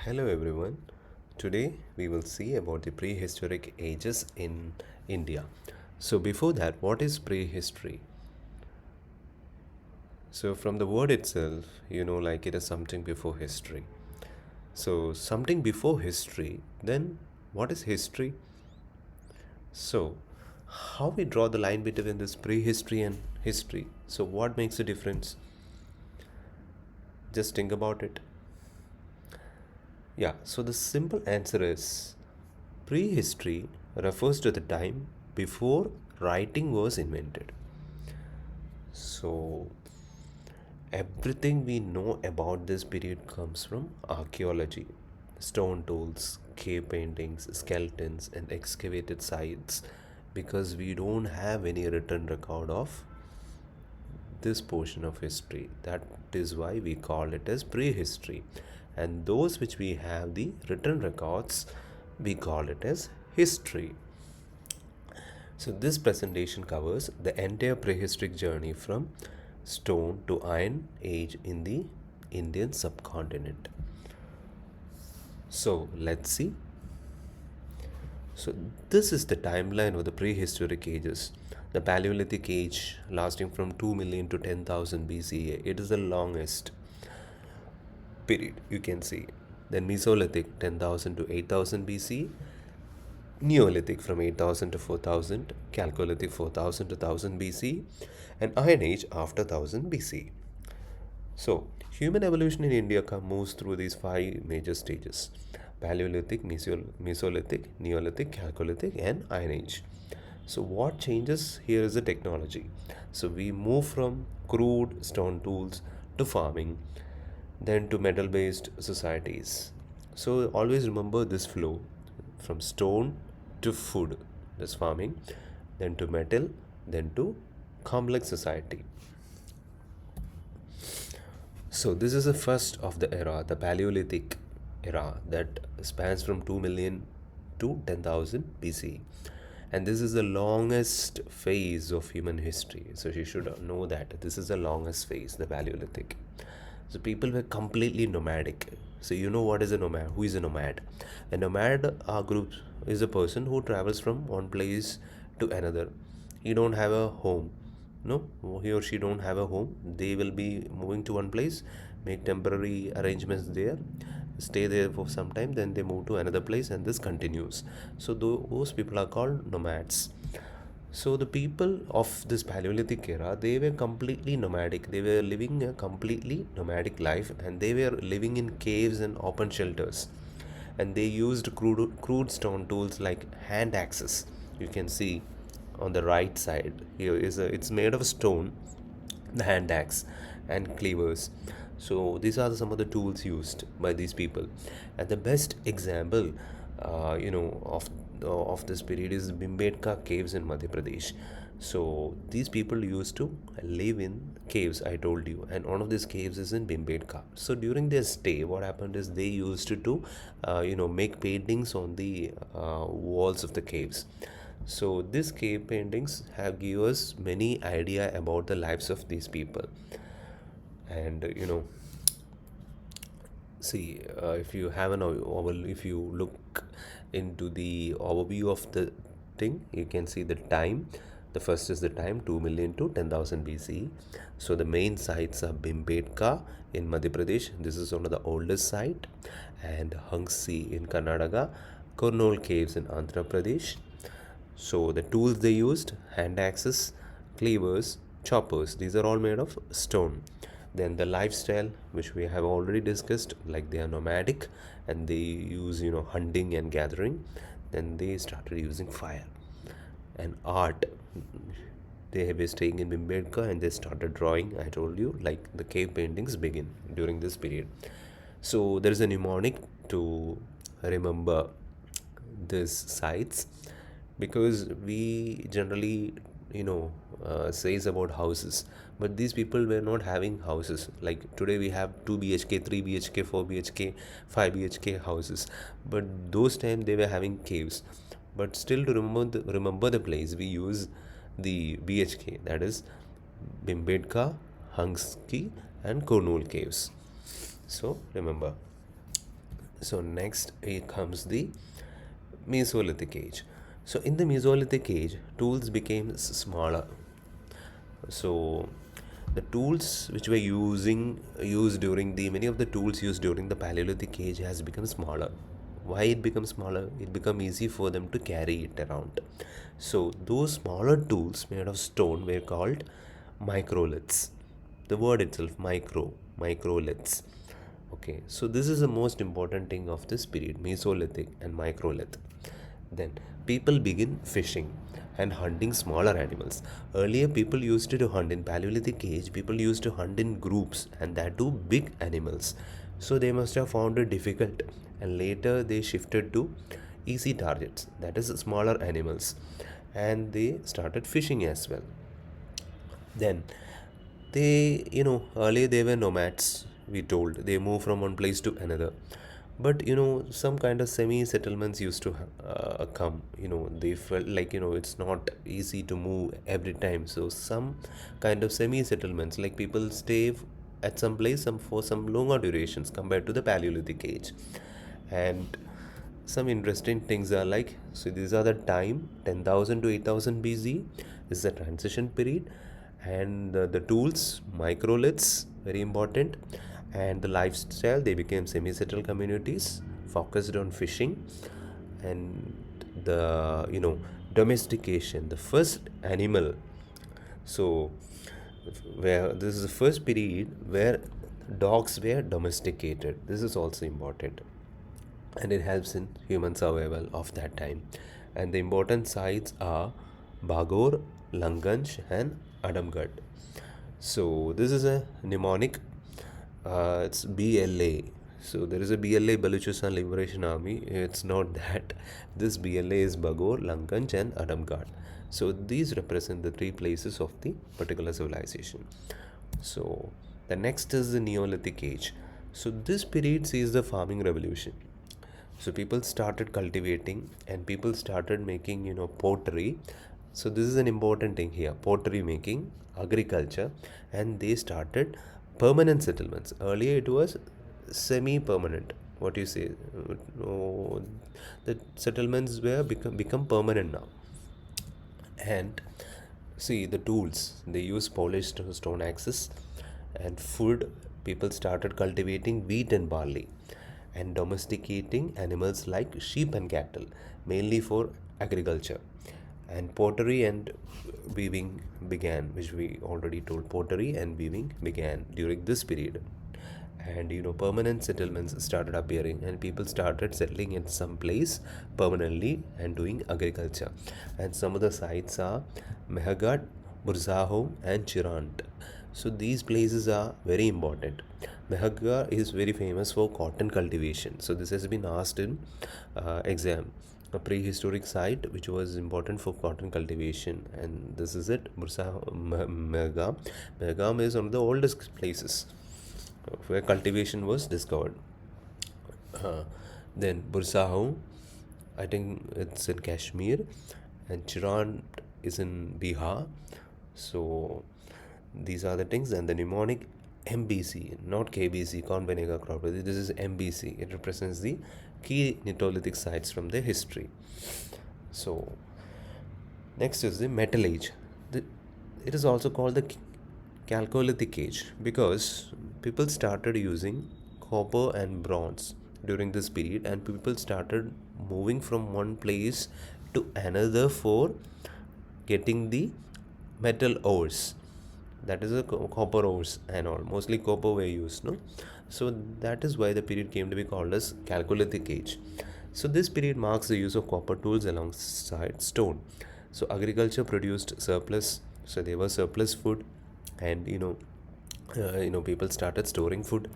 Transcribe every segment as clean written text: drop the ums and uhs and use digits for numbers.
Hello everyone. Today we will see about the prehistoric ages in India. So before that, what is prehistory? So from the word itself, like it is something before history. So something before history, then what is history? So how we draw the line between this prehistory and history? So what makes the difference? Just think about it. Yeah, so the simple answer is prehistory refers to the time before writing was invented. So, everything we know about this period comes from archaeology, stone tools, cave paintings, skeletons, and excavated sites because we don't have any written record of this portion of history. That is why we call it as prehistory. And those which we have the written records, we call it as history. So this presentation covers the entire prehistoric journey from stone to iron age in the Indian subcontinent. So let's see. So this is the timeline of the prehistoric ages. The Paleolithic Age lasting from 2 million to 10,000 BCE. It is the longest period you can see. Then Mesolithic 10,000 to 8,000 BC. Neolithic from 8,000 to 4,000, Chalcolithic 4,000 to 1000 BC, and Iron Age after 1000 BC. So, human evolution in India moves through these five major stages: Paleolithic, Mesolithic, Neolithic, Chalcolithic, and Iron Age. So, what changes here is the technology. So, we move from crude stone tools to farming, then to metal based societies. So, always remember this flow from stone to food, that's farming, then to metal, then to complex society. So this is the first of the era, the Paleolithic era, that spans from 2 million to 10,000 BC. And this is the longest phase of human history. So you should know that this is the longest phase, the Paleolithic. So people were completely nomadic. So you know what is a nomad? Who is a nomad? A nomad group is a person who travels from one place to another. He don't have a home. No, he or she don't have a home. They will be moving to one place, make temporary arrangements there, stay there for some time, then they move to another place, and this continues. So those people are called nomads. So the people of this Paleolithic era, they were completely nomadic. They were living a completely nomadic life, and they were living in caves and open shelters. And they used crude stone tools like hand axes. You can see on the right side here is it's made of stone, the hand axe, and cleavers. So these are some of the tools used by these people, and the best example of this period is Bhimbetka caves in Madhya Pradesh. So these people used to live in caves, I told you, and one of these caves is in Bhimbetka. So during their stay, what happened is they used to make paintings on the walls of the caves. So these cave paintings have given us many idea about the lives of these people. And see, if you have if you look into the overview of the thing, you can see the time. The first is the time 2 million to 10,000 BC. So the main sites are Bhimbetka in Madhya Pradesh. This is one of the oldest site, and Hangsi in Karnataka, Kurnool caves in Andhra Pradesh. So the tools they used: hand axes, cleavers, choppers. These are all made of stone. Then the lifestyle, which we have already discussed, like they are nomadic and they use hunting and gathering. Then they started using fire and art. They were staying in Bhimbetka and they started drawing. I told you, like the cave paintings begin during this period. So there is a mnemonic to remember these sites, because we generally says about houses, but these people were not having houses. Like today we have 2 BHK, 3 BHK, 4 BHK, 5 BHK houses, but those time they were having caves. But still, to remember the place, we use the BHK, that is Bhimbetka, Hangski, and Kurnool caves. So remember. So next comes the Mesolithic Age. So in the Mesolithic Age, tools became smaller. So the tools which were used during the many of the tools used during the Paleolithic Age has become smaller. Why it becomes smaller? It become easy for them to carry it around. So those smaller tools made of stone were called microliths. The word itself, microliths. Okay, so this is the most important thing of this period, Mesolithic and Microlith. Then people begin fishing and hunting smaller animals. Earlier, people used to hunt in Paleolithic Age. People used to hunt in groups, and that too big animals. So they must have found it difficult, and later they shifted to easy targets, that is smaller animals, and they started fishing as well. Then earlier they were nomads, we told. They moved from one place to another. But, some kind of semi settlements used to come. They felt like, it's not easy to move every time. So, some kind of semi settlements, like people stay at some place for some longer durations compared to the Paleolithic Age. And some interesting things are like, so these are the time 10,000 to 8,000 BC is the transition period, and the tools, microliths, very important, and the lifestyle, they became semi-settled communities focused on fishing, and the domestication, the first animal. So where this is the first period where dogs were domesticated. This is also important, and it helps in human survival of that time. And the important sites are Bagor, Langanj, and Adamgarh. So this is a mnemonic. It's BLA. So there is a BLA, Baluchistan Liberation Army. It's not that. This BLA is Bagor, Langanj, and Adamgarh. So these represent the three places of the particular civilization. So the next is the Neolithic Age. So this period sees the farming revolution. So people started cultivating, and people started making pottery. So this is an important thing here, pottery making, agriculture, and they started permanent settlements. Earlier it was semi permanent, what you say. No, the settlements were become permanent now. And see the tools, they use polished stone axes. And food, people started cultivating wheat and barley, and domesticating animals like sheep and cattle, mainly for agriculture. And pottery and weaving began, which we already told. Pottery and weaving began during this period. And permanent settlements started appearing, and people started settling in some place permanently and doing agriculture. And some of the sites are Mehagat, Burzaho, and Chirant. So these places are very important. Mehagar is very famous for cotton cultivation. So this has been asked in exam. A prehistoric site which was important for cotton cultivation, and this is it. Megam. Megam is one of the oldest places where cultivation was discovered. Then Bursaho, I think it's in Kashmir, and Chirant is in Bihar. So these are the things. And the mnemonic MBC, not KBC, Kaun Banega Crocodile. This is MBC. It represents the key Neolithic sites from the history. So next is the Metal Age. It is also called the Chalcolithic Age because people started using copper and bronze during this period, and people started moving from one place to another for getting the metal ores. That is a copper ores and all. Mostly copper were used, no? So that is why the period came to be called as Chalcolithic Age. So this period marks the use of copper tools alongside stone. So agriculture produced surplus. So there was surplus food, and people started storing food,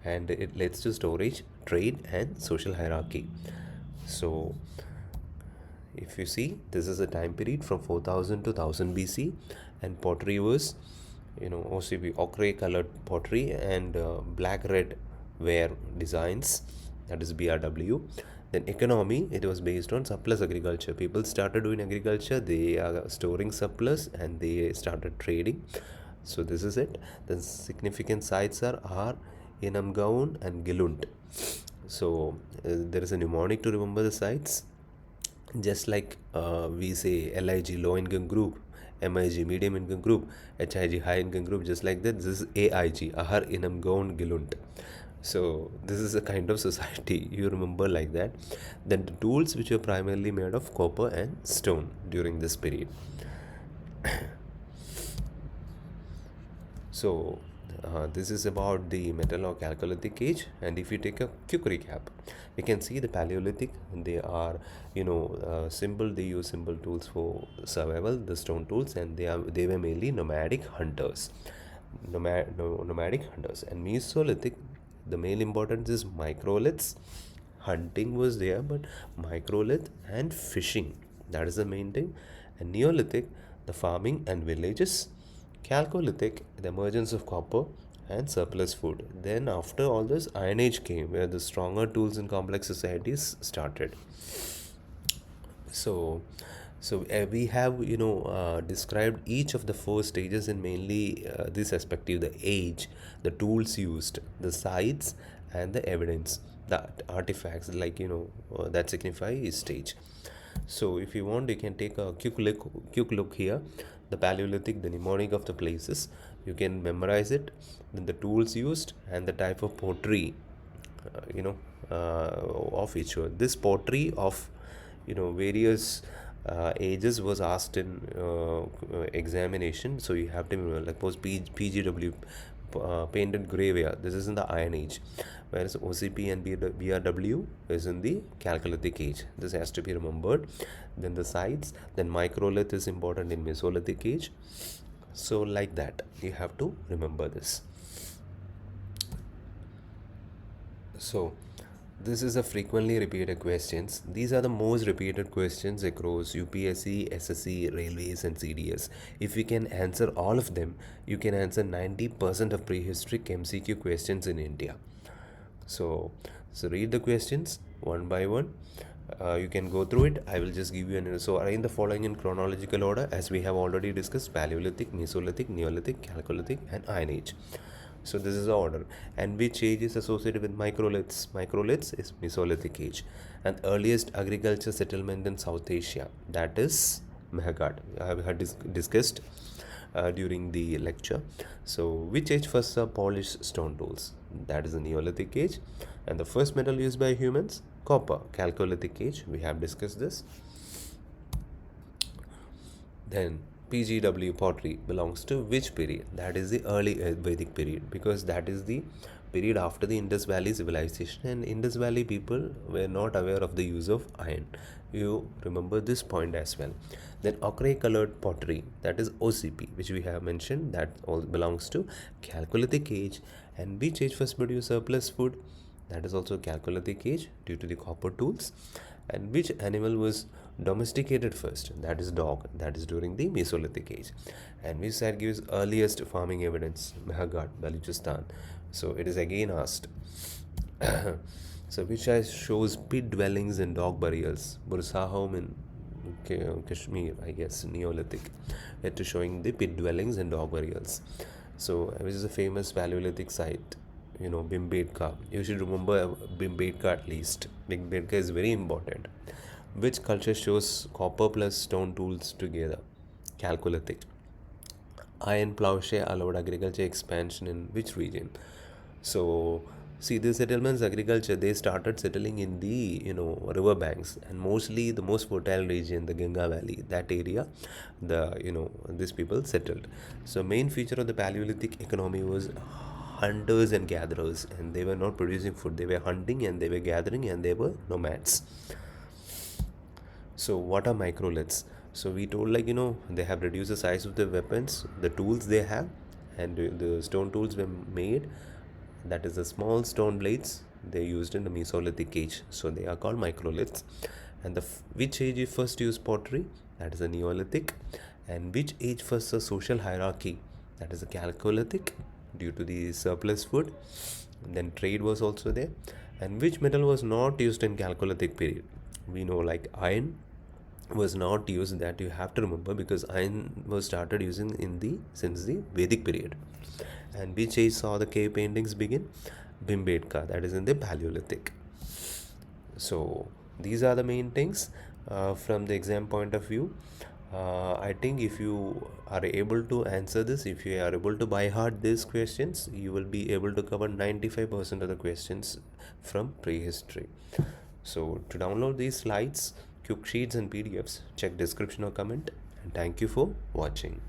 and it leads to storage, trade, and social hierarchy. So if you see, this is a time period from 4000 to 1000 BC, and pottery was OCB, ochre colored pottery, and black red ware designs, that is BRW. Then economy, it was based on surplus agriculture. People started doing agriculture, they are storing surplus, and they started trading. So this is it. The significant sites are Inamgaon and Gilund. So there is a mnemonic to remember the sites. Just like we say LIG low income group, MIG medium income group, HIG high income group, just like that, this is AIG, Ahar Inam Gaon Gilunt. So this is a kind of society you remember like that. Then the tools which were primarily made of copper and stone during this period. So this is about the metal or Chalcolithic age, and if you take a quick recap, we can see the Paleolithic. They are, simple. They use simple tools for survival, the stone tools, and they were mainly nomadic hunters. Nomadic hunters. And Mesolithic, the main importance is microliths. Hunting was there, but microlith and fishing, that is the main thing. And Neolithic, the farming and villages. Chalcolithic, the emergence of copper and surplus food. Then after all this, Iron Age came, where the stronger tools in complex societies started. So, we have described each of the four stages in mainly this perspective: the age, the tools used, the sites, and the evidence, the artifacts, like that signify each stage. So if you want, you can take a quick look here. The Paleolithic, the mnemonic of the places, you can memorize it. Then the tools used and the type of pottery, of each one. This pottery of various ages was asked in examination, so you have to remember, like post PGW, painted graveware, this is in the Iron Age, whereas OCP and BRW is in the Chalcolithic Age. This has to be remembered. Then the sites, then microlith is important in Mesolithic Age. So like that, you have to remember this. So this is a frequently repeated questions. These are the most repeated questions across UPSC, SSC, railways and CDS. If you can answer all of them, you can answer 90% of prehistoric MCQ questions in India. So read the questions one by one. You can go through it. I will just give you so arrange the following in chronological order, as we have already discussed: Paleolithic, Mesolithic, Neolithic, Chalcolithic and Iron Age. So this is the order. And which age is associated with microliths? Microliths is Mesolithic Age. And earliest agriculture settlement in South Asia, that is Mehrgarh. I have had discussed during the lecture. So which age first saw polished stone tools? That is the Neolithic Age. And the first metal used by humans? Copper. Chalcolithic Age. We have discussed this. Then PGW pottery belongs to which period? That is the early Vedic period, because that is the period after the Indus Valley civilization, and Indus Valley people were not aware of the use of iron. You remember this point as well. Then ochre colored pottery, that is OCP, which we have mentioned, that all belongs to Chalcolithic Age. And which age first produced surplus food? That is also Chalcolithic Age, due to the copper tools. And which animal was domesticated first? That is dog. That is during the Mesolithic Age. And which site gives earliest farming evidence? Mehrgarh, Balochistan. So it is again asked. So which site shows pit dwellings and dog burials? Bursahom in Kashmir, I guess, Neolithic. It is showing the pit dwellings and dog burials. So which is a famous Paleolithic site? Bhimbetka. You should remember Bhimbetka at least. Bhimbetka is very important. Which culture shows copper plus stone tools together? Chalcolithic. Iron plowshare allowed agriculture expansion in which region? So see, the settlements agriculture, they started settling in the river banks, and mostly the most fertile region, the Ganga Valley, that area, these people settled. So main feature of the Paleolithic economy was hunters and gatherers, and they were not producing food, they were hunting and they were gathering and they were nomads. So what are microliths? So we told, they have reduced the size of the weapons, the tools they have, and the stone tools were made, that is the small stone blades they used in the Mesolithic Age, so they are called microliths. And which age first used pottery? That is the Neolithic. And which age first saw social hierarchy? That is the Chalcolithic, due to the surplus food. Then trade was also there. And which metal was not used in Chalcolithic period? We know, like iron was not used, that you have to remember, because iron was started using since the Vedic period. And which age saw the cave paintings begin? Bhimbetka, that is in the Paleolithic. So these are the main things from the exam point of view. I think if you are able to answer this, if you are able to by heart these questions, you will be able to cover 95% of the questions from prehistory. So to download these slides, quick sheets and PDFs, check description or comment, and thank you for watching.